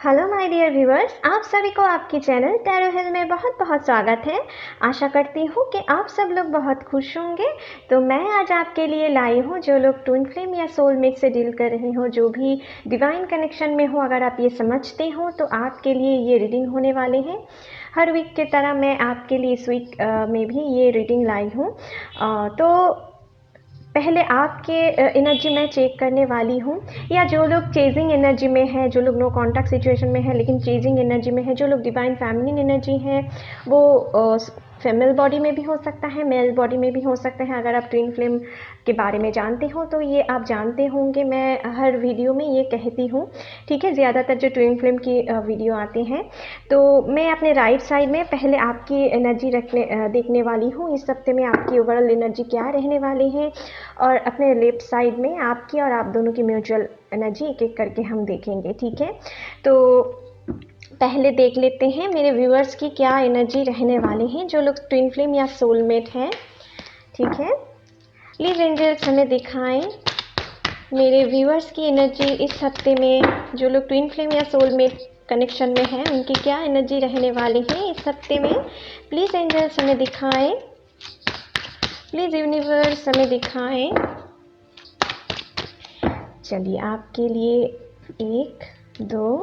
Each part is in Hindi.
हेलो माय डियर व्यूअर्स, आप सभी को आपके चैनल टैरो हिल में बहुत बहुत स्वागत है। आशा करती हूँ कि आप सब लोग बहुत खुश होंगे। तो मैं आज आपके लिए लाई हूँ, जो लोग ट्विन फ्लेम या सोलमेट से डील कर रहे हो, जो भी डिवाइन कनेक्शन में हो, अगर आप ये समझते हो तो आपके लिए ये रीडिंग होने वाले हैं। हर वीक की तरह मैं आपके लिए इस वीक में भी ये रीडिंग लाई हूँ। तो पहले आपके एनर्जी मैं चेक करने वाली हूँ, या जो लोग चेजिंग एनर्जी में है, जो लोग नो कांटेक्ट सिचुएशन में है लेकिन चेजिंग एनर्जी में है, जो लोग डिवाइन फेमिनिन एनर्जी है, वो फीमेल बॉडी में भी हो सकता है, मेल बॉडी में भी हो सकता है। अगर आप ट्विन फ्लेम के बारे में जानते हो तो ये आप जानते होंगे, मैं हर वीडियो में ये कहती हूँ, ठीक है। ज़्यादातर जो ट्विन फ्लेम की वीडियो आती हैं, तो मैं अपने राइट साइड में पहले आपकी एनर्जी देखने वाली हूँ। इस हफ्ते में आपकी ओवरऑल एनर्जी क्या रहने वाली है, और अपने लेफ्ट साइड में आपकी और आप दोनों की म्यूचुअल एनर्जी एक एक करके हम देखेंगे, ठीक है। तो पहले देख लेते हैं मेरे व्यूअर्स की क्या एनर्जी रहने वाले हैं, जो लोग ट्विन फ्लेम या सोलमेट हैं, ठीक है। प्लीज़ एंजल्स हमें दिखाएं मेरे व्यूअर्स की एनर्जी इस हफ्ते में, जो लोग ट्विन फ्लेम या सोलमेट कनेक्शन में हैं, उनकी क्या एनर्जी रहने वाली है इस हफ्ते में। प्लीज़ एंजल्स हमें दिखाएं, प्लीज़ यूनिवर्स हमें दिखाएं। चलिए आपके लिए 1 2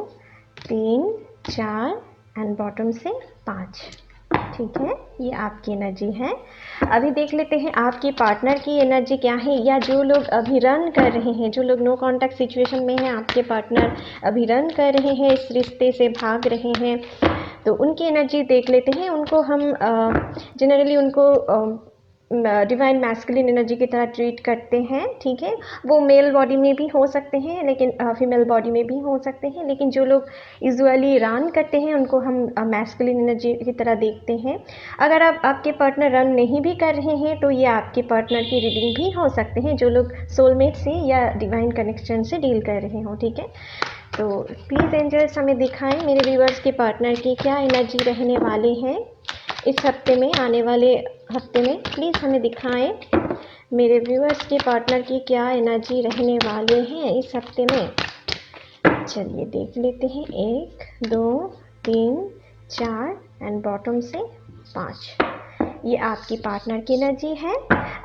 3 4 एंड बॉटम से 5, ठीक है। ये आपकी एनर्जी है। अभी देख लेते हैं आपकी पार्टनर की एनर्जी क्या है, या जो लोग अभी रन कर रहे हैं, जो लोग नो कांटेक्ट सिचुएशन में हैं, आपके पार्टनर अभी रन कर रहे हैं, इस रिश्ते से भाग रहे हैं, तो उनकी एनर्जी देख लेते हैं। उनको हम जनरली उनको डिवाइन मैस्कुलिन एनर्जी की तरह ट्रीट करते हैं, ठीक है। वो मेल बॉडी में भी हो सकते हैं, लेकिन फीमेल बॉडी में भी हो सकते हैं, लेकिन जो लोग यूजुअली रन करते हैं उनको हम मैस्कुलिन एनर्जी की तरह देखते हैं। अगर आप आपके पार्टनर रन नहीं भी कर रहे हैं तो ये आपके पार्टनर की रीडिंग भी हो सकते हैं, जो लोग सोलमेट से या डिवाइन कनेक्शन से डील कर रहे हो, ठीक है। तो प्लीज़ एंजल्स हमें दिखाएं मेरे व्यूअर्स के पार्टनर की क्या एनर्जी रहने वाले हैं इस हफ्ते में, आने वाले हफ्ते में। प्लीज़ हमें दिखाएं मेरे व्यूअर्स के पार्टनर की क्या एनर्जी रहने वाले हैं इस हफ्ते में। चलिए देख लेते हैं, 1 2 3 4 एंड बॉटम से 5। ये आपकी पार्टनर की एनर्जी है।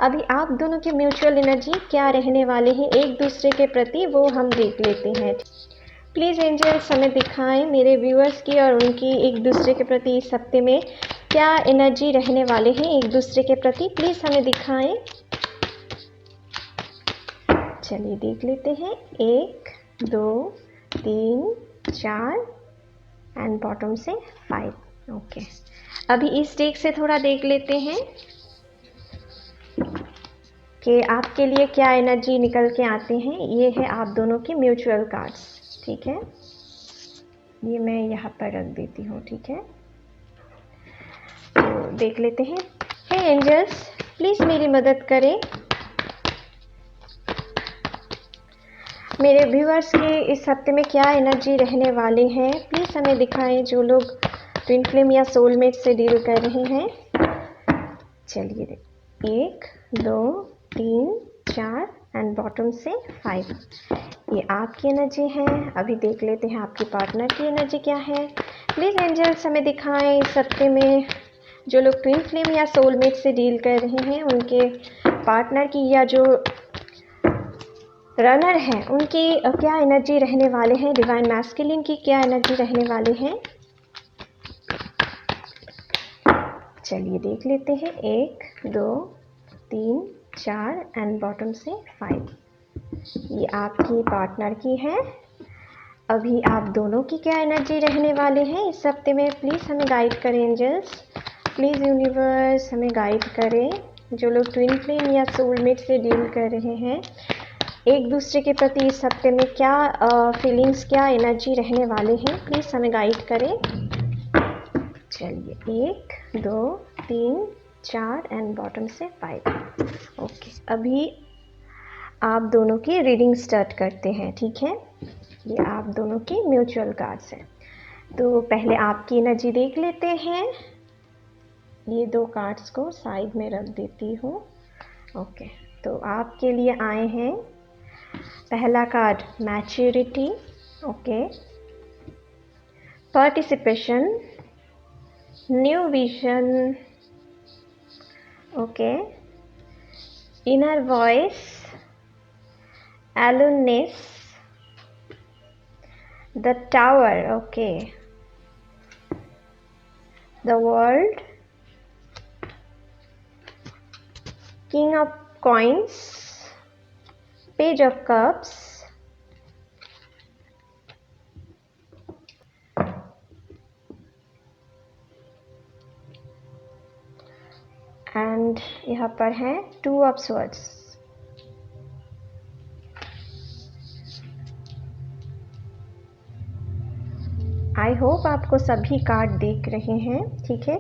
अभी आप दोनों की म्यूचुअल एनर्जी क्या रहने वाले हैं एक दूसरे के प्रति, वो हम देख लेते हैं। प्लीज़ एंजल्स हमें दिखाएं मेरे व्यूअर्स की और उनकी एक दूसरे के प्रति इस हफ्ते में क्या एनर्जी रहने वाले हैं एक दूसरे के प्रति। प्लीज़ हमें दिखाएं। चलिए देख लेते हैं, 1 2 3 4 एंड बॉटम से 5, ओके। अभी इस डेक से थोड़ा देख लेते हैं कि आपके लिए क्या एनर्जी निकल के आते हैं। ये है आप दोनों की म्यूचुअल कार्ड्स, ठीक है। ये मैं यहाँ पर रख देती हूँ, ठीक है। तो देख लेते हैं। हे एंजल्स, प्लीज़ मेरी मदद करें। मेरे व्यूअर्स के इस हफ्ते में क्या एनर्जी रहने वाले हैं, प्लीज़ हमें दिखाएं, जो लोग ट्विन फ्लेम या सोलमेट से डील कर रहे हैं। चलिए 1 2 3 4 एंड बॉटम से 5, ये आपकी एनर्जी है। अभी देख लेते हैं आपके पार्टनर की एनर्जी क्या है। प्लीज़ एंजल्स हमें दिखाएं इस हफ्ते में, जो लोग ट्विन फ्लेम या सोलमेट से डील कर रहे हैं, उनके पार्टनर की या जो रनर हैं उनकी क्या एनर्जी रहने वाले हैं, डिवाइन मैस्कुलिन की क्या एनर्जी रहने वाले हैं। चलिए देख लेते हैं, 1 2 3 4 एंड बॉटम से 5, ये आपकी पार्टनर की है। अभी आप दोनों की क्या एनर्जी रहने वाले हैं इस हफ्ते में, प्लीज़ हमें गाइड करें एंजल्स। प्लीज़ यूनिवर्स हमें गाइड करें, जो लोग ट्विन फ्लेम या सोलमेट से डील कर रहे हैं, एक दूसरे के प्रति इस हफ्ते में क्या फीलिंग्स, क्या एनर्जी रहने वाले हैं, प्लीज़ हमें गाइड करें। चलिए 1 2 3 4 एंड बॉटम से 5, ओके। अभी आप दोनों की रीडिंग स्टार्ट करते हैं, ठीक है। ये आप दोनों की म्यूचुअल कार्ड्स हैं। तो पहले आपकी एनर्जी देख लेते हैं। ये 2 कार्ड्स को साइड में रख देती हूँ, ओके। तो आपके लिए आए हैं पहला card maturity, okay. participation, new vision, okay, inner voice, aloneness, the tower, okay, the world, king of coins, page of cups, and यहाँ पर है two of swords. I hope आपको सभी कार्ड दिख रहे हैं, ठीक है।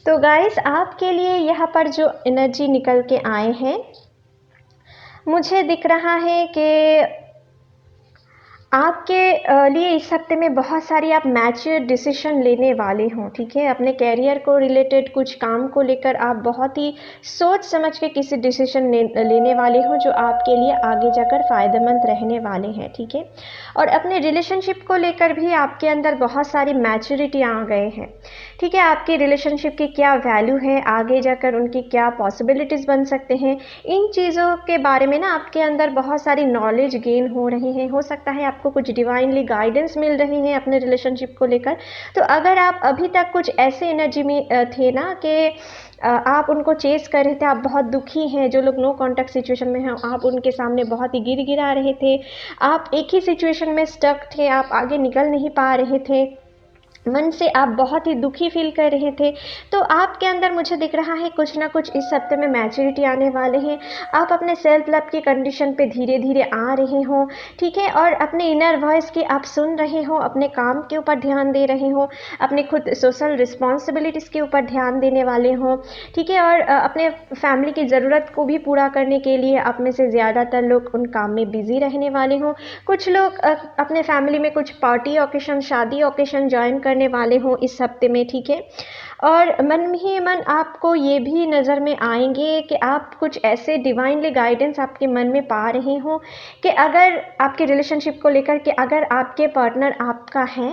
तो गाइस आपके लिए यहाँ पर जो एनर्जी निकल के आए हैं, मुझे दिख रहा है कि आपके लिए इस हफ्ते में बहुत सारी आप मैच्योर डिसीजन लेने वाले हों, ठीक है। अपने कैरियर को रिलेटेड कुछ काम को लेकर आप बहुत ही सोच समझ के किसी डिसीजन लेने वाले हों जो आपके लिए आगे जाकर फ़ायदेमंद रहने वाले हैं, ठीक है। और अपने रिलेशनशिप को लेकर भी आपके अंदर बहुत सारी मैच्योरिटी आ गए हैं, ठीक है। आपकी रिलेशनशिप की क्या वैल्यू है, आगे जाकर उनकी क्या पॉसिबिलिटीज़ बन सकते हैं, इन चीज़ों के बारे में ना आपके अंदर बहुत सारी नॉलेज गेन हो रही है। हो सकता है आपको कुछ डिवाइनली गाइडेंस मिल रही है अपने रिलेशनशिप को लेकर। तो अगर आप अभी तक कुछ ऐसे एनर्जी में थे ना कि आप उनको चेस कर रहे थे, आप बहुत दुखी हैं, जो लोग नो कॉन्टैक्ट सिचुएशन में हैं, आप उनके सामने बहुत ही गिर गिरा रहे थे, आप एक ही सिचुएशन में स्टक थे, आप आगे निकल नहीं पा रहे थे, मन से आप बहुत ही दुखी फील कर रहे थे, तो आपके अंदर मुझे दिख रहा है कुछ ना कुछ इस हफ्ते में मैच्योरिटी आने वाले हैं। आप अपने सेल्फ लव की कंडीशन पे धीरे धीरे आ रहे हो, ठीक है। और अपने इनर वॉइस की आप सुन रहे हो, अपने काम के ऊपर ध्यान दे रहे हो, अपने खुद सोशल रिस्पॉन्सिबिलिटीज़ के ऊपर ध्यान देने वाले हो, ठीक है। और अपने फैमिली की ज़रूरत को भी पूरा करने के लिए आप में से ज़्यादातर लोग उन काम में बिजी रहने वाले हो। कुछ लोग अपने फैमिली में कुछ पार्टी ओकेशन, शादी ओकेशन ज्वाइन करने वाले हो इस हफ्ते में, ठीक है। और मन ही मन आपको ये भी नज़र में आएंगे कि आप कुछ ऐसे डिवाइनली गाइडेंस आपके मन में पा रहे हो कि अगर आपके रिलेशनशिप को लेकर के अगर आपके पार्टनर आपका है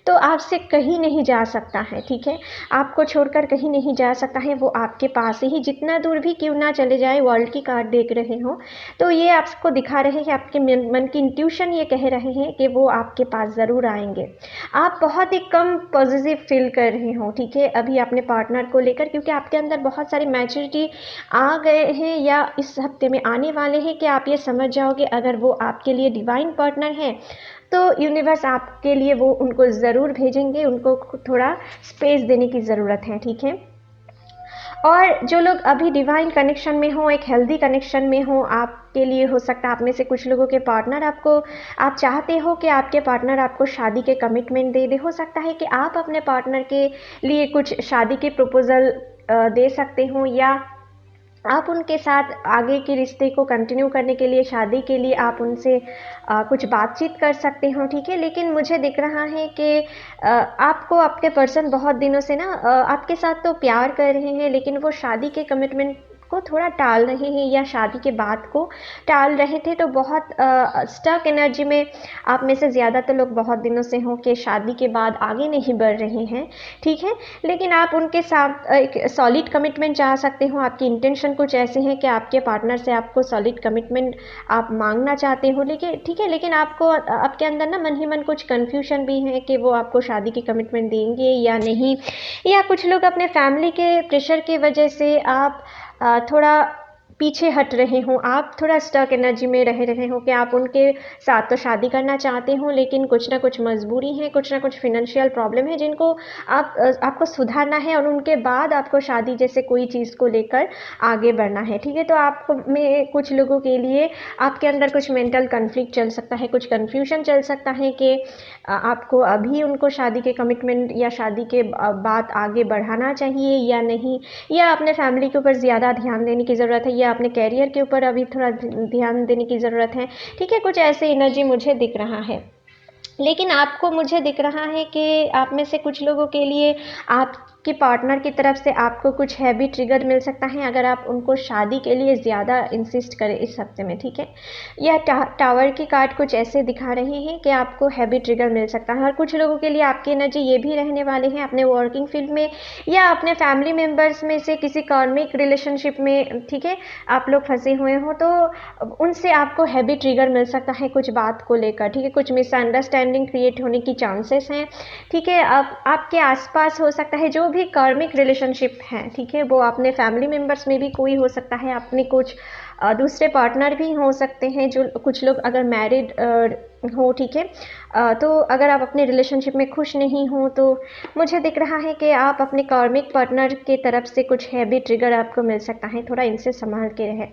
तो आपसे कहीं नहीं जा सकता है, ठीक है। आपको छोड़कर कहीं नहीं जा सकता है, वो आपके पास ही जितना दूर भी क्यों ना चले जाए। वर्ल्ड की कार्ड देख रहे हो तो ये आपको दिखा रहे हैं, आपके मन की इंट्यूशन ये कह रहे हैं कि वो आपके पास ज़रूर आएंगे। आप बहुत ही कम पॉजिटिव फील कर रहे हो, ठीक है, अभी अपने पार्टनर को लेकर, क्योंकि आपके अंदर बहुत सारी मैच्योरिटी आ गए हैं या इस हफ्ते में आने वाले हैं कि आप ये समझ जाओगे अगर वो आपके लिए डिवाइन पार्टनर है तो यूनिवर्स आपके लिए वो उनको ज़रूर भेजेंगे। उनको थोड़ा स्पेस देने की ज़रूरत है, ठीक है। और जो लोग अभी डिवाइन कनेक्शन में हो, एक हेल्दी कनेक्शन में हो, आपके लिए हो सकता है आप में से कुछ लोगों के पार्टनर आप चाहते हो कि आपके पार्टनर आपको शादी के कमिटमेंट दे दे। हो सकता है कि आप अपने पार्टनर के लिए कुछ शादी के प्रपोजल दे सकते हो, या आप उनके साथ आगे के रिश्ते को कंटिन्यू करने के लिए, शादी के लिए आप उनसे कुछ बातचीत कर सकते हो, ठीक है। लेकिन मुझे दिख रहा है कि आपको आपके पर्सन बहुत दिनों से ना आपके साथ तो प्यार कर रहे हैं, लेकिन वो शादी के कमिटमेंट को थोड़ा टाल रहे हैं या शादी के बाद को टाल रहे थे। तो बहुत स्टक एनर्जी में आप में से ज़्यादातर लोग बहुत दिनों से हों कि शादी के बाद आगे नहीं बढ़ रहे हैं, ठीक है। लेकिन आप उनके साथ एक सॉलिड कमिटमेंट चाह सकते हो। आपकी इंटेंशन कुछ ऐसे हैं कि आपके पार्टनर से आपको सॉलिड कमिटमेंट आप मांगना चाहते हो, लेकिन ठीक है, लेकिन आपको आपके अंदर ना मन ही मन कुछ कन्फ्यूजन भी है कि वो आपको शादी की कमिटमेंट देंगे या नहीं। या कुछ लोग अपने फैमिली के प्रेशर की वजह से आप थोड़ा पीछे हट रहे हो, आप थोड़ा स्टक एनर्जी में रह रहे हो कि आप उनके साथ तो शादी करना चाहते हो, लेकिन कुछ ना कुछ मजबूरी है, कुछ ना कुछ फिनेंशियल प्रॉब्लम है जिनको आपको सुधारना है, और उनके बाद आपको शादी जैसे कोई चीज़ को लेकर आगे बढ़ना है, ठीक है। तो आप में कुछ लोगों के लिए आपके अंदर कुछ मेंटल कन्फ्लिक्ट चल सकता है, कुछ कन्फ्यूजन चल सकता है कि आपको अभी उनको शादी के कमिटमेंट या शादी के बाद आगे बढ़ाना चाहिए या नहीं, या अपने फैमिली के ऊपर ज़्यादा ध्यान देने की ज़रूरत है, या अपने कैरियर के ऊपर अभी थोड़ा ध्यान देने की ज़रूरत है, ठीक है। कुछ ऐसे एनर्जी मुझे दिख रहा है। लेकिन आपको मुझे दिख रहा है कि आप में से कुछ लोगों के लिए आप आपके पार्टनर की तरफ से आपको कुछ हैवी ट्रिगर मिल सकता है अगर आप उनको शादी के लिए ज़्यादा इंसिस्ट करें इस हफ्ते में, ठीक है। यह टावर की कार्ड कुछ ऐसे दिखा रहे हैं कि आपको हैवी ट्रिगर मिल सकता है। और कुछ लोगों के लिए आपकी एनर्जी ये भी रहने वाले हैं अपने वर्किंग फील्ड में या अपने फैमिली मेम्बर्स में से किसी कार्मिक रिलेशनशिप में, ठीक है, आप लोग फंसे हुए हो तो उनसे आपको हैवी ट्रिगर मिल सकता है कुछ बात को लेकर, ठीक है। कुछ मिसअंडरस्टैंडिंग क्रिएट होने की चांसेस हैं, ठीक है। आपके आसपास हो सकता है जो भी कार्मिक रिलेशनशिप हैं, ठीक है, वो अपने फैमिली मेम्बर्स में भी कोई हो सकता है, अपने कुछ दूसरे पार्टनर भी हो सकते हैं, जो कुछ लोग अगर मैरिड हो, ठीक है। तो अगर आप अपने रिलेशनशिप में खुश नहीं हो तो मुझे दिख रहा है कि आप अपने कार्मिक पार्टनर के तरफ से कुछ हैवी ट्रिगर आपको मिल सकता है, थोड़ा इनसे संभाल के रहे,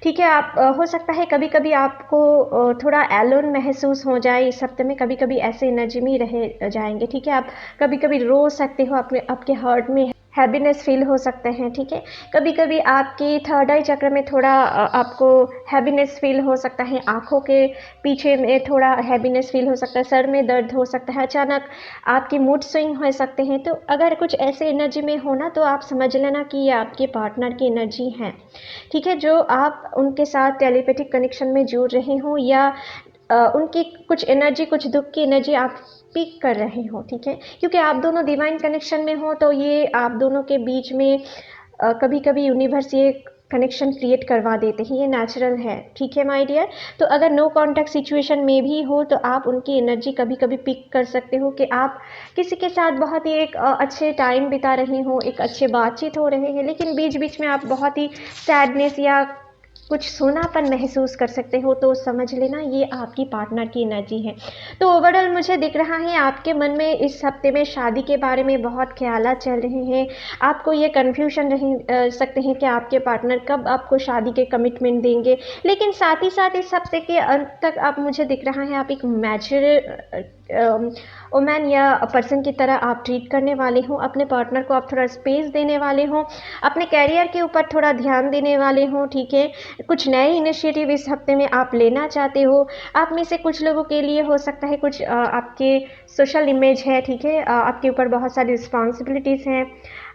ठीक है। आप हो सकता है कभी कभी आपको थोड़ा एलोन महसूस हो जाए इस हफ्ते में, कभी कभी ऐसे एनर्जी में रह जाएंगे, ठीक है। आप कभी कभी रो सकते हो, आपके हार्ट में हैप्पीनेस फील हो सकते हैं, ठीक है। कभी कभी आपकी थर्ड आई चक्र में थोड़ा आपको हैप्पीनेस फील हो सकता है, आंखों के पीछे में थोड़ा हैप्पीनेस फील हो सकता है, सर में दर्द हो सकता है, अचानक आपकी मूड स्विंग हो सकते हैं। तो अगर कुछ ऐसे एनर्जी में हो ना तो आप समझ लेना कि ये आपके पार्टनर की एनर्जी है, ठीक है, जो आप उनके साथ टेलीपैथिक कनेक्शन में जुड़ रहे हो या उनकी कुछ एनर्जी, कुछ दुख की एनर्जी आप पिक कर रहे हो, ठीक है। क्योंकि आप दोनों डिवाइन कनेक्शन में हो तो ये आप दोनों के बीच में कभी कभी यूनिवर्स ये कनेक्शन क्रिएट करवा देते हैं, ये नेचुरल है, ठीक है माय डियर। तो अगर नो कांटेक्ट सिचुएशन में भी हो तो आप उनकी एनर्जी कभी कभी पिक कर सकते हो कि आप किसी के साथ बहुत ही एक अच्छे टाइम बिता रहे हो, एक अच्छे बातचीत हो रहे हैं, लेकिन बीच बीच में आप बहुत ही सैडनेस या कुछ सोनापन महसूस कर सकते हो, तो समझ लेना ये आपकी पार्टनर की एनर्जी है। तो ओवरऑल मुझे दिख रहा है आपके मन में इस हफ्ते में शादी के बारे में बहुत ख्यालात चल रहे हैं, आपको ये कन्फ्यूजन रह सकते हैं कि आपके पार्टनर कब आपको शादी के कमिटमेंट देंगे, लेकिन साथ ही साथ इस हफ्ते के अंत तक आप, मुझे दिख रहा है आप एक मैच्योर वुमेन या पर्सन की तरह आप ट्रीट करने वाले हो, अपने पार्टनर को आप थोड़ा स्पेस देने वाले हो, अपने कैरियर के ऊपर थोड़ा ध्यान देने वाले हो, ठीक है। कुछ नए इनिशिएटिव इस हफ्ते में आप लेना चाहते हो। आप में से कुछ लोगों के लिए हो सकता है कुछ आपके सोशल इमेज है, ठीक है, आपके ऊपर बहुत सारी रिस्पॉन्सिबिलिटीज़ हैं,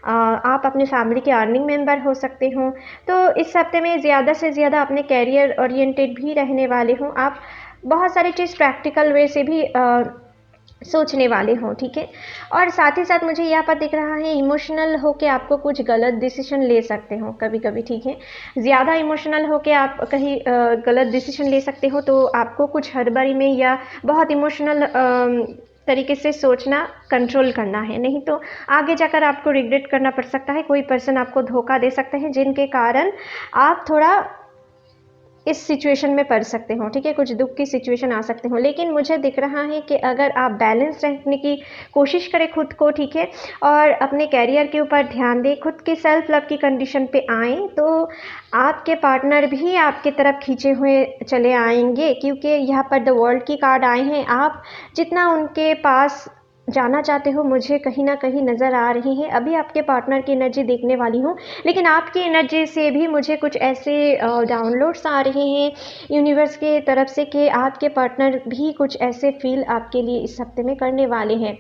आप अपने फैमिली के अर्निंग मेंबर हो सकते हो। तो इस हफ्ते में ज़्यादा से ज़्यादा अपने कैरियर ओरिएंटेड भी रहने वाले हो, आप बहुत सारी चीज़ प्रैक्टिकल वे से भी सोचने वाले हो, ठीक है। और साथ ही साथ मुझे यहाँ पर दिख रहा है इमोशनल होके आपको कुछ गलत डिसीजन ले सकते हो कभी कभी, ठीक है। ज़्यादा इमोशनल होके आप कहीं गलत डिसीजन ले सकते हो, तो आपको कुछ हड़बड़ी में या बहुत इमोशनल तरीके से सोचना कंट्रोल करना है, नहीं तो आगे जाकर आपको रिग्रेट करना पड़ सकता है। कोई पर्सन आपको धोखा दे सकते हैं जिनके कारण आप थोड़ा इस सिचुएशन में पड़ सकते हो, ठीक है, कुछ दुख की सिचुएशन आ सकते हो। लेकिन मुझे दिख रहा है कि अगर आप बैलेंस रखने की कोशिश करें खुद को, ठीक है, और अपने कैरियर के ऊपर ध्यान दें, खुद की सेल्फ लव की कंडीशन पे आएँ, तो आपके पार्टनर भी आपके तरफ खींचे हुए चले आएंगे, क्योंकि यहाँ पर द वर्ल्ड की कार्ड आए हैं। आप जितना उनके पास जाना चाहते हो मुझे कहीं ना कहीं नज़र आ रही है। अभी आपके पार्टनर की एनर्जी देखने वाली हूँ, लेकिन आपकी एनर्जी से भी मुझे कुछ ऐसे डाउनलोड्स आ रहे हैं यूनिवर्स के तरफ से कि आपके पार्टनर भी कुछ ऐसे फील आपके लिए इस हफ्ते में करने वाले हैं।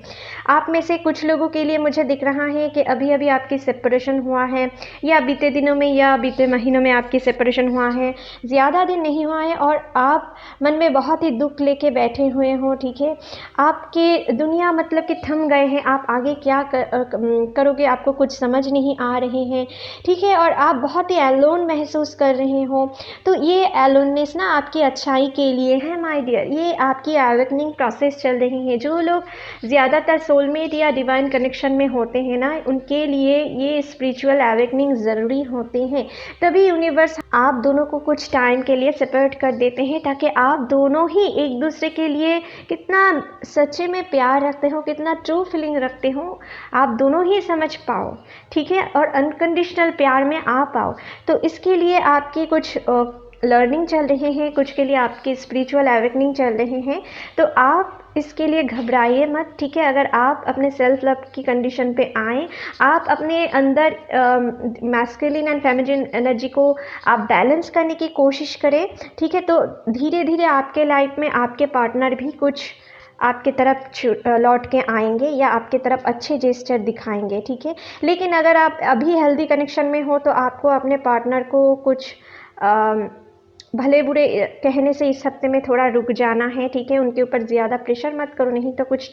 आप में से कुछ लोगों के लिए मुझे दिख रहा है कि अभी अभी आपकी सेपरेशन हुआ है, या बीते दिनों में या बीते महीनों में आपकी सेपरेशन हुआ है, ज़्यादा दिन नहीं हुआ है, और आप मन में बहुत ही दुख लेके बैठे हुए हो, ठीक है। आपकी दुनिया मतलब कि थम गए हैं, आप आगे क्या करोगे आपको कुछ समझ नहीं आ रहे हैं, ठीक है, और आप बहुत ही एलोन महसूस कर रहे हो। तो ये एलोननेस ना आपकी अच्छाई के लिए है माय डियर, ये आपकी अवेकनिंग प्रोसेस चल रही है। जो लोग ज़्यादातर सोलमेट या डिवाइन कनेक्शन में होते हैं ना, उनके लिए ये स्पिरिचुअल अवेकनिंग ज़रूरी होते हैं। तभी यूनिवर्स आप दोनों को कुछ टाइम के लिए सेपरेट कर देते हैं, ताकि आप दोनों ही एक दूसरे के लिए कितना सच्चे में प्यार रखते हो, कितना ट्रू फीलिंग रखते हो, आप दोनों ही समझ पाओ, ठीक है, और अनकंडीशनल प्यार में आ पाओ। तो इसके लिए आपकी कुछ लर्निंग चल रहे हैं, कुछ के लिए आपकी स्पिरिचुअल अवेकनिंग चल रहे हैं। तो आप इसके लिए घबराइए मत, ठीक है। अगर आप अपने सेल्फ लव की कंडीशन पे आएँ, आप अपने अंदर मैस्कुलिन एंड फेमिनिन एनर्जी को आप बैलेंस करने की कोशिश करें, ठीक है, तो धीरे धीरे आपके लाइफ में आपके पार्टनर भी कुछ आपके तरफ लौट के आएंगे या आपके तरफ अच्छे जेस्चर दिखाएंगे, ठीक है। लेकिन अगर आप अभी हेल्दी कनेक्शन में हो तो आपको अपने पार्टनर को कुछ भले बुरे कहने से इस हफ्ते में थोड़ा रुक जाना है, ठीक है। उनके ऊपर ज़्यादा प्रेशर मत करो, नहीं तो कुछ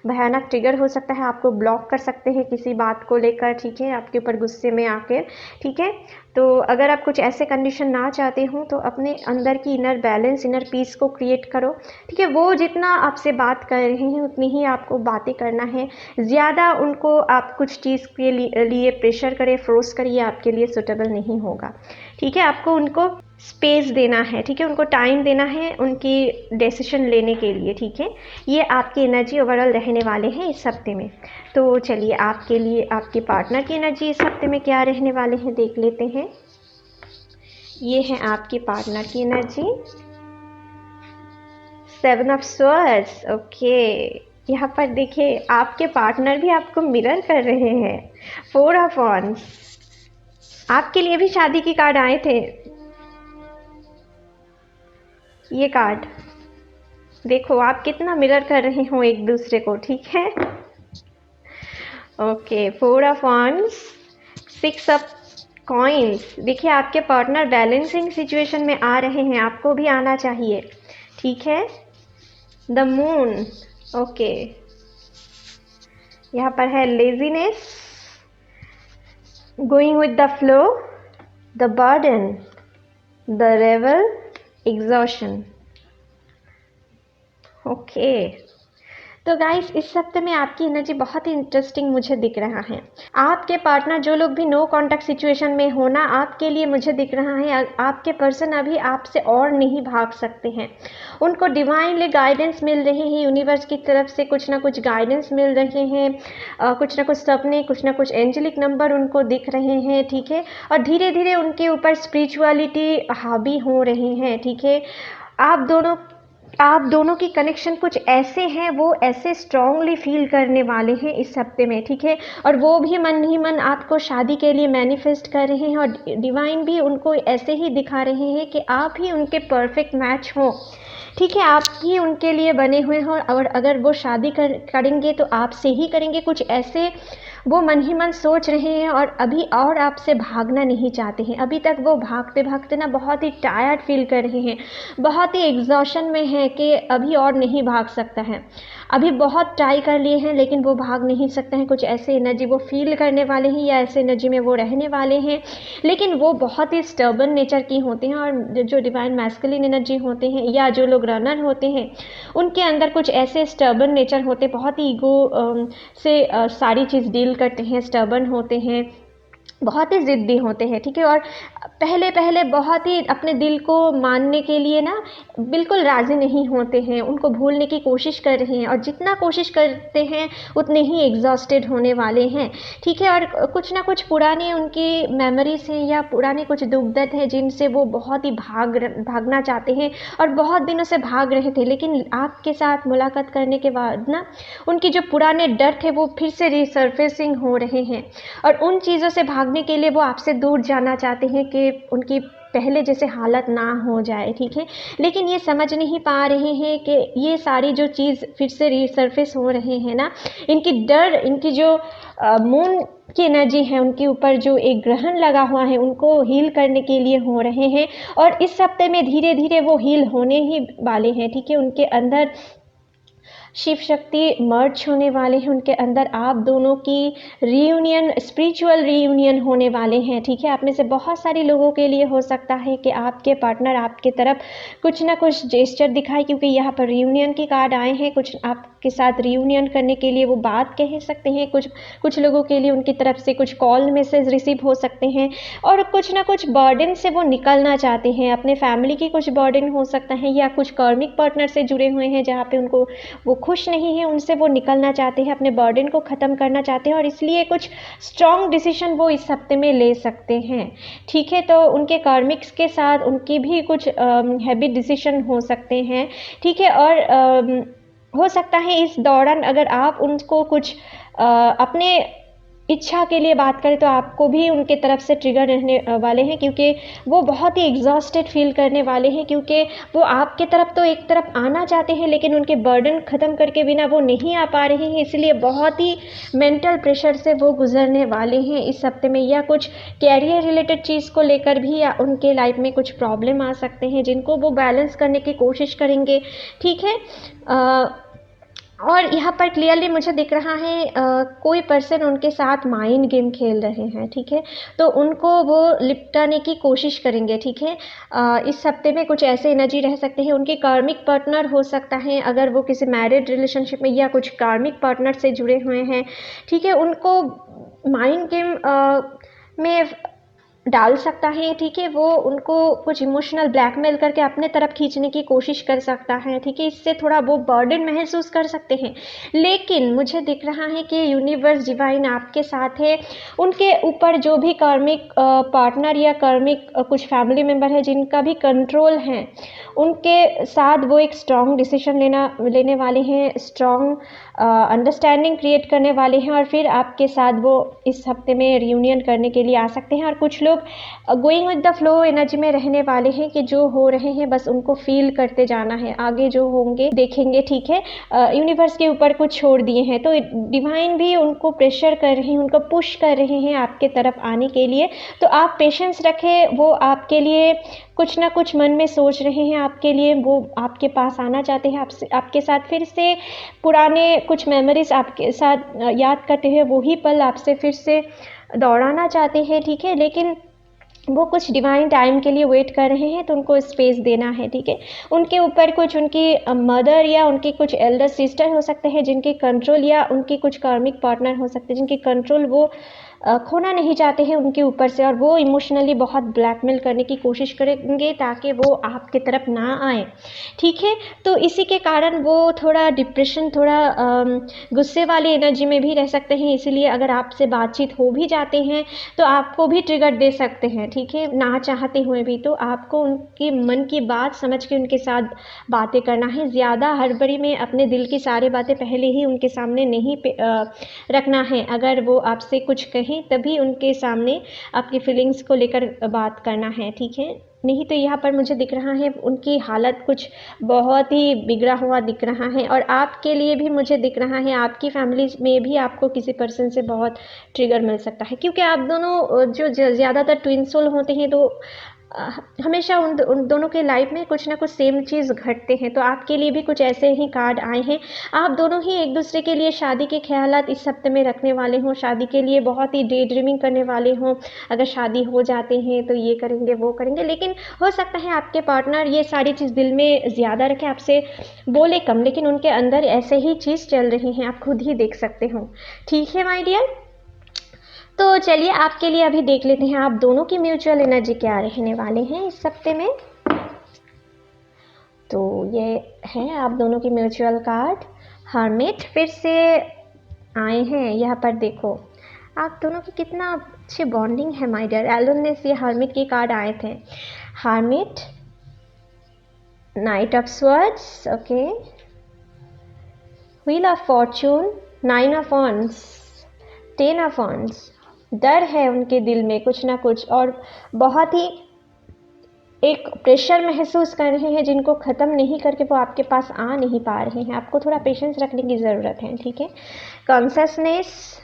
भयानक ट्रिगर हो सकता है, आपको ब्लॉक कर सकते हैं किसी बात को लेकर, ठीक है, आपके ऊपर गुस्से में आकर, ठीक है। तो अगर आप कुछ ऐसे कंडीशन ना चाहते हो तो अपने अंदर की इनर बैलेंस, इनर पीस को क्रिएट करो, ठीक है। वो जितना आपसे बात कर रहे हैं उतनी ही आपको बातें करना है। ज़्यादा उनको आप कुछ चीज़ के लिए प्रेशर करें, फोर्स करिए, आपके लिए सूटेबल नहीं होगा, ठीक है। आपको उनको स्पेस देना है, ठीक है, उनको टाइम देना है उनकी डिसीजन लेने के लिए, ठीक है। ये आपकी एनर्जी ओवरऑल रहने वाले हैं इस हफ्ते में। तो चलिए आपके लिए आपके पार्टनर की एनर्जी इस हफ्ते में क्या रहने वाले हैं देख लेते हैं। ये है आपके पार्टनर की एनर्जी, 7 ऑफ स्वर्ड्स, ओके। यहाँ पर देखिए आपके पार्टनर भी आपको मिरर कर रहे हैं, 4 ऑफ वॉन्ड्स। आपके लिए भी शादी की कार्ड आए थे, ये कार्ड देखो आप कितना मिरर कर रहे हो एक दूसरे को, ठीक है। Okay, 4 of wands, 6 of coins. देखिए आपके पार्टनर बैलेंसिंग सिचुएशन में आ रहे हैं, आपको भी आना चाहिए, ठीक है। The moon, okay. यहाँ पर है laziness, going with the flow, the burden, the revel, exhaustion, okay. तो गाइस इस हफ्ते में आपकी एनर्जी बहुत ही इंटरेस्टिंग मुझे दिख रहा है। आपके पार्टनर जो लोग भी नो कांटेक्ट सिचुएशन में हो ना, आपके लिए मुझे दिख रहा है आपके पर्सन अभी आपसे और नहीं भाग सकते हैं। उनको डिवाइनली गाइडेंस मिल रही है, यूनिवर्स की तरफ से कुछ ना कुछ गाइडेंस मिल रहे हैं, कुछ ना कुछ सपने, कुछ ना कुछ एंजेलिक नंबर उनको दिख रहे हैं, ठीक है। और धीरे धीरे उनके ऊपर स्पिरिचुअलिटी हावी हो रही है, ठीक है। आप दोनों की कनेक्शन कुछ ऐसे हैं, वो ऐसे स्ट्रांगली फील करने वाले हैं इस हफ्ते में, ठीक है। और वो भी मन ही मन आपको शादी के लिए मैनिफेस्ट कर रहे हैं और डिवाइन भी उनको ऐसे ही दिखा रहे हैं कि आप ही उनके परफेक्ट मैच हो, ठीक है। आप ही उनके लिए बने हुए हो और अगर वो शादी करेंगे तो आपसे ही करेंगे, कुछ ऐसे वो मन ही मन सोच रहे हैं। और अभी और आपसे भागना नहीं चाहते हैं, अभी तक वो भागते भागते ना बहुत ही टायर्ड फील कर रहे हैं, बहुत ही एग्जॉशन में है कि अभी और नहीं भाग सकता है। अभी बहुत ट्राई कर लिए हैं लेकिन वो भाग नहीं सकते हैं, कुछ ऐसे एनर्जी वो फील करने वाले हैं या ऐसे एनर्जी में वो रहने वाले हैं। लेकिन वो बहुत ही स्टर्बन नेचर की होते हैं और जो डिवाइन मैस्कुलिन एनर्जी होते हैं या जो लोग रनर होते हैं उनके अंदर कुछ ऐसे स्टर्बन नेचर होते, बहुत ही ईगो से सारी चीज़ डील करते हैं, स्टर्बन होते हैं, बहुत ही ज़िद्दी होते हैं, ठीक है। और पहले पहले बहुत ही अपने दिल को मानने के लिए ना बिल्कुल राज़ी नहीं होते हैं, उनको भूलने की कोशिश कर रहे हैं और जितना कोशिश करते हैं उतने ही एग्जॉस्टेड होने वाले हैं, ठीक है। और कुछ ना कुछ पुरानी उनकी मेमोरीज हैं या पुराने कुछ दुख दर्द हैं जिनसे वो बहुत ही भागना चाहते हैं और बहुत दिनों से भाग रहे थे। लेकिन आपके साथ मुलाकात करने के बाद ना उनकी जो पुराने डर थे वो फिर से रिसर्फेसिंग हो रहे हैं और उन चीज़ों से भागने के लिए वो आपसे दूर जाना चाहते हैं कि उनकी पहले जैसे हालत ना हो जाए, ठीक है। लेकिन ये समझ नहीं पा रहे हैं कि ये सारी जो चीज़ फिर से रिसर्फेस हो रहे हैं ना, इनकी डर, इनकी जो मून की एनर्जी है, उनके ऊपर जो एक ग्रहण लगा हुआ है उनको हील करने के लिए हो रहे हैं और इस हफ्ते में धीरे धीरे वो हील होने ही वाले हैं, ठीक है। उनके अंदर शिव शक्ति मर्ज होने वाले हैं, उनके अंदर आप दोनों की रीयूनियन, स्पिरिचुअल रीयूनियन होने वाले हैं, ठीक है। आप में से बहुत सारे लोगों के लिए हो सकता है कि आपके पार्टनर आपके तरफ कुछ ना कुछ जेस्चर दिखाए, क्योंकि यहाँ पर रीयूनियन की कार्ड आए हैं। कुछ आपके साथ रीयूनियन करने के लिए वो बात कह सकते हैं, कुछ लोगों के लिए उनकी तरफ से कुछ कॉल मैसेज रिसीव हो सकते हैं और कुछ ना कुछ बर्डन से वो निकलना चाहते हैं। अपने फैमिली की कुछ बर्डन हो सकता है या कुछ कार्मिक पार्टनर से जुड़े हुए हैं जहाँ पे उनको वो खुश नहीं है, उनसे वो निकलना चाहते हैं, अपने बर्डन को ख़त्म करना चाहते हैं और इसलिए कुछ स्ट्रॉन्ग डिसीजन वो इस हफ्ते में ले सकते हैं, ठीक है। तो उनके कार्मिक्स के साथ उनकी भी कुछ हैवी डिसीजन हो सकते हैं, ठीक है। और हो सकता है इस दौरान अगर आप उनको कुछ अपने इच्छा के लिए बात करें तो आपको भी उनके तरफ से ट्रिगर रहने वाले हैं, क्योंकि वो बहुत ही एग्जॉस्टेड फील करने वाले हैं, क्योंकि वो आपके तरफ तो एक तरफ आना चाहते हैं लेकिन उनके बर्डन ख़त्म करके बिना वो नहीं आ पा रहे हैं, इसलिए बहुत ही मेंटल प्रेशर से वो गुजरने वाले हैं इस हफ्ते में। या कुछ कैरियर रिलेटेड चीज़ को लेकर भी या उनके लाइफ में कुछ प्रॉब्लम आ सकते हैं जिनको वो बैलेंस करने की कोशिश करेंगे, ठीक है। और यहाँ पर क्लियरली मुझे दिख रहा है कोई पर्सन उनके साथ माइंड गेम खेल रहे हैं, ठीक है, तो उनको वो लिपटाने की कोशिश करेंगे, ठीक है। इस हफ्ते में कुछ ऐसे एनर्जी रह सकते हैं, उनके कार्मिक पार्टनर हो सकता है, अगर वो किसी मैरिड रिलेशनशिप में या कुछ कार्मिक पार्टनर से जुड़े हुए हैं, ठीक है, उनको माइंड गेम में डाल सकता है, ठीक है। वो उनको कुछ इमोशनल ब्लैकमेल करके अपने तरफ खींचने की कोशिश कर सकता है, ठीक है। इससे थोड़ा वो बर्डन महसूस कर सकते हैं, लेकिन मुझे दिख रहा है कि यूनिवर्स डिवाइन आपके साथ है। उनके ऊपर जो भी कार्मिक पार्टनर या कार्मिक कुछ फैमिली मेम्बर है जिनका भी कंट्रोल है, उनके साथ वो एक स्ट्रॉन्ग डिसीजन लेने वाले हैं, स्ट्रॉन्ग अंडरस्टैंडिंग क्रिएट करने वाले हैं, और फिर आपके साथ वो इस हफ्ते में रियूनियन करने के लिए आ सकते हैं। और कुछ लोग going with the flow energy में रहने वाले हैं कि जो हो रहे हैं बस उनको फील करते जाना है, आगे जो होंगे देखेंगे, ठीक है। यूनिवर्स के ऊपर कुछ छोड़ दिए हैं, तो डिवाइन भी उनको प्रेशर कर रहे हैं, उनको पुश कर रहे हैं आपके तरफ आने के लिए। तो आप पेशेंस रखें, वो आपके लिए कुछ ना कुछ मन में सोच रहे हैं आपके लिए, वो आपके पास आना चाहते हैं, आपके साथ फिर से पुराने कुछ मेमोरीज आपके साथ याद करते हैं, वही पल आपसे फिर से दौड़ाना चाहते हैं, ठीक है। लेकिन वो कुछ डिवाइन टाइम के लिए वेट कर रहे हैं, तो उनको स्पेस देना है, ठीक है। उनके ऊपर कुछ उनकी मदर या उनकी कुछ एल्डर सिस्टर हो सकते हैं जिनके कंट्रोल, या उनके कुछ कार्मिक पार्टनर हो सकते हैं जिनके कंट्रोल वो खोना नहीं चाहते हैं उनके ऊपर से, और वो इमोशनली बहुत ब्लैकमेल करने की कोशिश करेंगे ताकि वो आपके तरफ ना आए, ठीक है। तो इसी के कारण वो थोड़ा डिप्रेशन, थोड़ा गुस्से वाली एनर्जी में भी रह सकते हैं, इसीलिए अगर आपसे बातचीत हो भी जाते हैं तो आपको भी ट्रिगर दे सकते हैं, ठीक है, ना चाहते हुए भी। तो आपको उनके मन की बात समझ के उनके साथ बातें करना है, ज़्यादा हड़बड़ी में अपने दिल की सारी बातें पहले ही उनके सामने नहीं रखना है। अगर वो आपसे कुछ कहें तभी उनके सामने आपकी फीलिंग्स को लेकर बात करना है, ठीक है। नहीं तो यहाँ पर मुझे दिख रहा है उनकी हालत कुछ बहुत ही बिगड़ा हुआ दिख रहा है। और आपके लिए भी मुझे दिख रहा है आपकी फैमिली में भी आपको किसी पर्सन से बहुत ट्रिगर मिल सकता है, क्योंकि आप दोनों जो ज़्यादातर ट्विन सोल होते हैं तो हमेशा उन दोनों के लाइफ में कुछ ना कुछ सेम चीज़ घटते हैं। तो आपके लिए भी कुछ ऐसे ही कार्ड आए हैं। आप दोनों ही एक दूसरे के लिए शादी के ख्यालात इस हफ्ते में रखने वाले हों, शादी के लिए बहुत ही डे ड्रीमिंग करने वाले हों। अगर शादी हो जाते हैं तो ये करेंगे वो करेंगे, लेकिन हो सकता है आपके पार्टनर ये सारी चीज़ दिल में ज़्यादा रखें, आपसे बोले कम, लेकिन उनके अंदर ऐसे ही चीज़ चल रही हैं, आप खुद ही देख सकते हो, ठीक है माय डियर। तो चलिए आपके लिए अभी देख लेते हैं आप दोनों की म्यूचुअल एनर्जी क्या रहने वाले हैं इस हफ्ते में। तो ये है आप दोनों की म्यूचुअल कार्ड। हर्मिट फिर से आए हैं यहाँ पर, देखो आप दोनों की कितना अच्छी बॉन्डिंग है माय डियर। एलोन में से हर्मिट के कार्ड आए थे। Hermit, night of swords, okay, wheel of Fortune, 9 of wands, 10 of wands. डर है उनके दिल में कुछ ना कुछ, और बहुत ही एक प्रेशर महसूस कर रहे हैं जिनको ख़त्म नहीं करके वो आपके पास आ नहीं पा रहे हैं। आपको थोड़ा पेशेंस रखने की ज़रूरत है, ठीक है। कॉन्शसनेस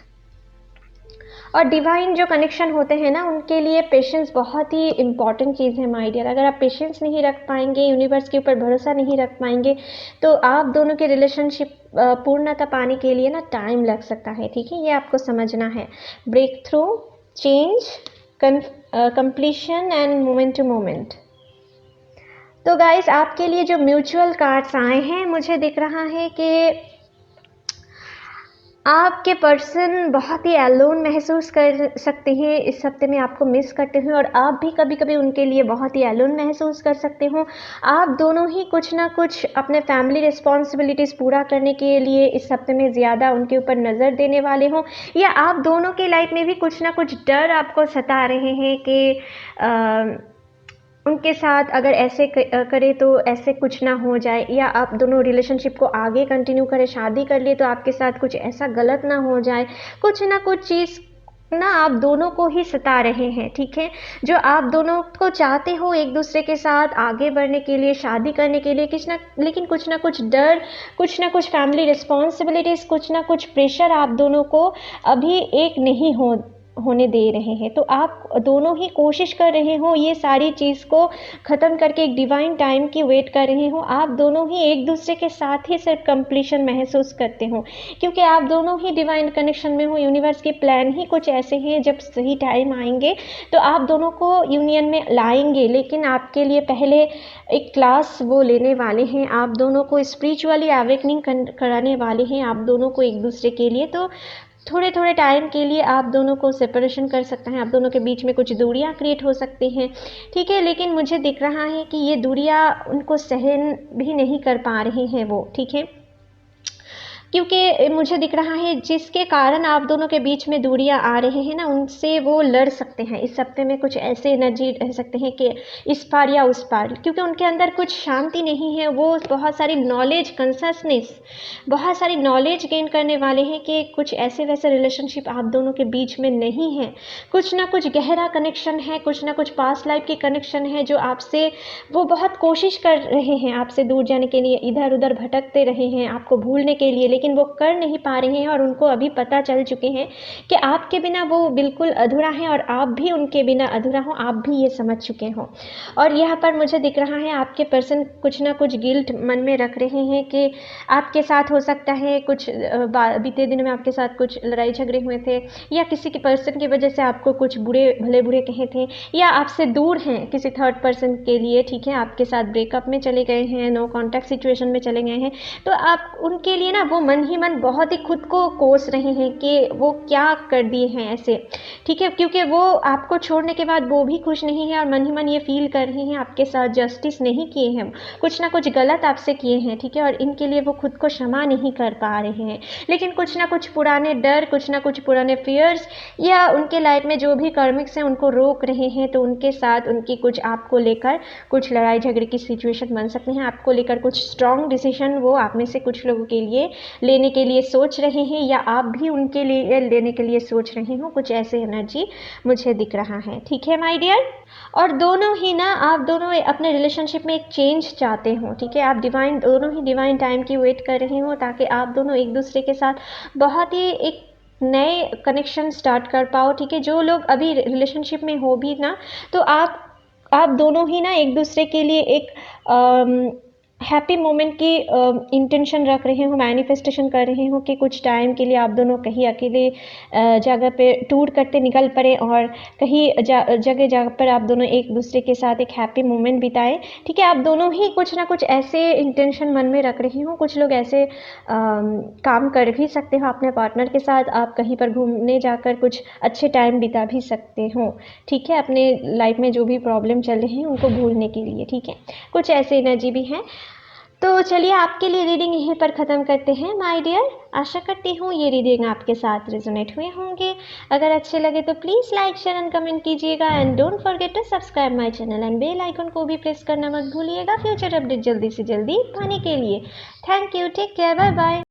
और डिवाइन जो कनेक्शन होते हैं ना, उनके लिए पेशेंस बहुत ही इंपॉर्टेंट चीज़ है माय डियर। अगर आप पेशेंस नहीं रख पाएंगे, यूनिवर्स के ऊपर भरोसा नहीं रख पाएंगे, तो आप दोनों के रिलेशनशिप पूर्णता पाने के लिए ना टाइम लग सकता है, ठीक है, ये आपको समझना है। Breakthrough, change, completion and moment to moment. तो गाइस आपके लिए जो म्यूचुअल कार्ड्स आए हैं, मुझे दिख रहा है कि आपके पर्सन बहुत ही अलोन महसूस कर सकते हैं इस हफ्ते में, आपको मिस करते हैं, और आप भी कभी कभी उनके लिए बहुत ही अलोन महसूस कर सकते हो। आप दोनों ही कुछ ना कुछ अपने फैमिली रिस्पॉन्सिबिलिटीज़ पूरा करने के लिए इस हफ्ते में ज़्यादा उनके ऊपर नज़र देने वाले हों, या आप दोनों के लाइफ में भी कुछ ना कुछ डर आपको सता रहे हैं कि उनके साथ अगर ऐसे करे तो ऐसे कुछ ना हो जाए, या आप दोनों रिलेशनशिप को आगे कंटिन्यू करें, शादी कर लिए तो आपके साथ कुछ ऐसा गलत ना हो जाए। कुछ ना कुछ चीज़ ना आप दोनों को ही सता रहे हैं, ठीक है। जो आप दोनों को चाहते हो एक दूसरे के साथ आगे बढ़ने के लिए, शादी करने के लिए, लेकिन कुछ ना कुछ डर, कुछ ना कुछ फैमिली रिस्पॉन्सिबिलिटीज़, कुछ ना कुछ प्रेशर आप दोनों को अभी एक नहीं होने दे रहे हैं। तो आप दोनों ही कोशिश कर रहे हो ये सारी चीज़ को ख़त्म करके एक डिवाइन टाइम की वेट कर रहे हो। आप दोनों ही एक दूसरे के साथ ही सिर्फ कंप्लीशन महसूस करते हो, क्योंकि आप दोनों ही डिवाइन कनेक्शन में हो। यूनिवर्स के प्लान ही कुछ ऐसे हैं, जब सही टाइम आएंगे तो आप दोनों को यूनियन में लाएंगे, लेकिन आपके लिए पहले एक क्लास वो लेने वाले हैं, आप दोनों को स्पिरिचुअली अवेकनिंग कराने वाले हैं आप दोनों को एक दूसरे के लिए। तो थोड़े थोड़े टाइम के लिए आप दोनों को सेपरेशन कर सकते हैं, आप दोनों के बीच में कुछ दूरियां क्रिएट हो सकती हैं, ठीक है। लेकिन मुझे दिख रहा है कि ये दूरियां उनको सहन भी नहीं कर पा रहे हैं वो, ठीक है, क्योंकि मुझे दिख रहा है जिसके कारण आप दोनों के बीच में दूरियां आ रहे हैं ना, उनसे वो लड़ सकते हैं। इस हफ्ते में कुछ ऐसे एनर्जी रह सकते हैं कि इस पार या उस पार, क्योंकि उनके अंदर कुछ शांति नहीं है। वो बहुत सारी नॉलेज, कंससनेस, बहुत सारी नॉलेज गेन करने वाले हैं कि कुछ ऐसे वैसे रिलेशनशिप आप दोनों के बीच में नहीं है। कुछ ना कुछ गहरा कनेक्शन है, कुछ ना कुछ पास्ट लाइफ की कनेक्शन है, जो आपसे वो बहुत कोशिश कर रहे हैं आपसे दूर जाने के लिए, इधर उधर भटकते रहे हैं आपको भूलने के लिए, लेकिन वो कर नहीं पा रहे हैं। और उनको अभी पता चल चुके हैं कि आपके बिना वो बिल्कुल अधूरा है, और आप भी उनके बिना अधूरा हो, आप भी ये समझ चुके हो। और यहाँ पर मुझे दिख रहा है आपके पर्सन कुछ ना कुछ गिल्ट मन में रख रहे हैं कि आपके साथ हो सकता है कुछ बीते दिन में आपके साथ कुछ लड़ाई झगड़े हुए थे, या किसी के पर्सन की वजह से आपको कुछ भले बुरे कहे थे, या आपसे दूर हैं किसी थर्ड पर्सन के लिए, ठीक है, आपके साथ ब्रेकअप में चले गए हैं, नो कॉन्टैक्ट सिचुएशन में चले गए हैं। तो आप उनके लिए ना वो मन ही मन बहुत ही खुद को कोस रहे हैं कि वो क्या कर दिए हैं ऐसे, ठीक है, क्योंकि वो आपको छोड़ने के बाद वो भी खुश नहीं है, और मन ही मन ये फील कर रहे हैं आपके साथ जस्टिस नहीं किए हैं, कुछ ना कुछ गलत आपसे किए हैं, ठीक है, और इनके लिए वो खुद को क्षमा नहीं कर पा रहे हैं। लेकिन कुछ ना कुछ पुराने डर, कुछ ना कुछ पुराने फियर्स, या उनके लाइफ में जो भी कर्मिक्स हैं उनको रोक रहे हैं। तो उनके साथ उनकी कुछ आपको लेकर कुछ लड़ाई झगड़े की सिचुएशन बन सकते हैं, आपको लेकर कुछ स्ट्रॉन्ग डिसीजन वो आप में से कुछ लोगों के लिए लेने के लिए सोच रहे हैं, या आप भी उनके लिए लेने के लिए सोच रहे हो। कुछ ऐसे एनर्जी मुझे दिख रहा है, ठीक है माय डियर। और दोनों ही ना, आप दोनों अपने रिलेशनशिप में एक चेंज चाहते हो, ठीक है, आप दोनों ही डिवाइन टाइम की वेट कर रहे हो, ताकि आप दोनों एक दूसरे के साथ बहुत ही एक नए कनेक्शन स्टार्ट कर पाओ, ठीक है। जो लोग अभी रिलेशनशिप में हो भी ना, तो आप दोनों ही ना एक दूसरे के लिए एक हैप्पी मोमेंट की इंटेंशन रख रहे हो, मैनिफेस्टेशन कर रहे हो कि कुछ टाइम के लिए आप दोनों कहीं अकेले जगह पे टूर करते निकल पड़े, और कहीं जगह पर आप दोनों एक दूसरे के साथ एक हैप्पी मोमेंट बिताएं, ठीक है। आप दोनों ही कुछ ना कुछ ऐसे इंटेंशन मन में रख रहे हो। कुछ लोग ऐसे काम कर भी सकते हो अपने पार्टनर के साथ, आप कहीं पर घूमने जाकर कुछ अच्छे टाइम बिता भी सकते हो, ठीक है, अपने लाइफ में जो भी प्रॉब्लम चल रहे हैं उनको भूलने के लिए, ठीक है। कुछ ऐसे एनर्जी भी हैं। तो चलिए आपके लिए रीडिंग यहीं पर ख़त्म करते हैं माय डियर। आशा करती हूँ ये रीडिंग आपके साथ रेजोनेट हुए होंगे। अगर अच्छे लगे तो please like, share and comment कीजिएगा, and don't forget to subscribe my channel, and bell icon को भी प्रेस करना मत भूलिएगा फ्यूचर अपडेट जल्दी से जल्दी पाने के लिए। Thank you, take care, bye bye.